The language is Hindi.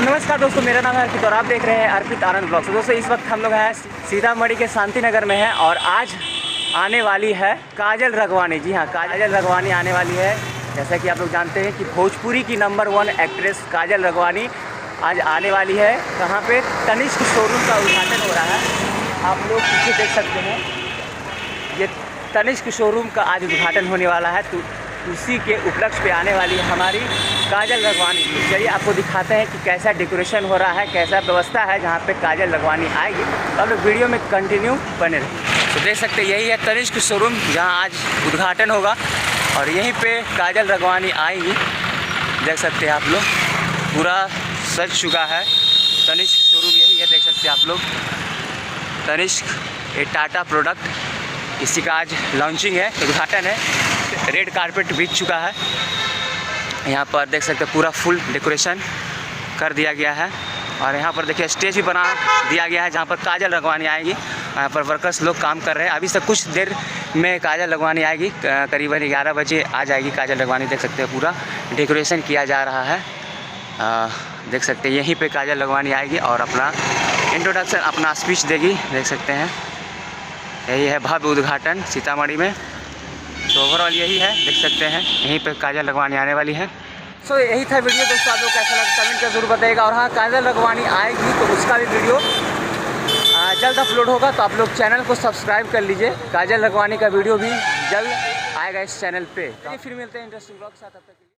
नमस्कार दोस्तों, मेरा नाम है अर्पित और आप देख रहे हैं अर्पित आनंद ब्लॉग्स। दोस्तों इस वक्त हम लोग हैं सीतामढ़ी के शांति नगर में हैं और आज आने वाली है काजल रघवानी। जी हाँ, काजल रघवानी आने वाली है। जैसा कि आप लोग जानते हैं कि भोजपुरी की नंबर 1 एक्ट्रेस काजल रघवानी आज आने वाली है। कहाँ पे? तनिष्क शोरूम का उद्घाटन हो रहा है। आप लोग पीछे देख सकते हैं, ये तनिष्क शोरूम का आज उद्घाटन होने वाला है। तो उसी के उपलक्ष्य पे आने वाली है हमारी काजल रघवानी। चलिए आपको दिखाते हैं कि कैसा डेकोरेशन हो रहा है, कैसा व्यवस्था है जहाँ पे काजल रघवानी आएगी। तो आप लोग वीडियो में कंटिन्यू बने रहिए। तो देख सकते हैं यही है तनिष्क शोरूम जहाँ आज उद्घाटन होगा और यहीं पे काजल रघवानी आएंगी। देख सकते हैं आप लोग, पूरा सज चुका है। तनिष्क शोरूम यही है, देख सकते हैं आप लोग। तनिष्क ये टाटा प्रोडक्ट, इसी का आज लॉन्चिंग है, उद्घाटन है। रेड कारपेट बिछ चुका है। यहाँ पर देख सकते हैं पूरा फुल डेकोरेशन कर दिया गया है और यहाँ पर देखिए स्टेज भी बना दिया गया है जहाँ पर काजल रघवानी आएगी। यहाँ पर वर्कर्स लोग काम कर रहे हैं। अभी से कुछ देर में काजल रघवानी आएगी, करीबन 11 बजे आ जाएगी काजल रघवानी। देख सकते हैं पूरा डेकोरेशन किया जा रहा है। देख सकते हैं यहीं पे काजल रघवानी आएगी और अपना इंट्रोडक्शन, अपना स्पीच देगी। देख सकते हैं यही है भव्य उद्घाटन सीतामढ़ी में। तो ओवरऑल यही है, देख सकते हैं यहीं पे काजल रघवानी आने वाली है। सो यही था वीडियो दोस्तों। आप लोग कैसा लगा कमेंट कर जरूर बताइएगा। और हाँ, काजल रघवानी आएगी तो उसका भी वीडियो जल्द अपलोड होगा, तो आप लोग चैनल को सब्सक्राइब कर लीजिए। काजल रघवानी का वीडियो भी जल्द आएगा इस चैनल पे। फिर मिलते हैं इंटरेस्टिंग ब्लॉग के साथ।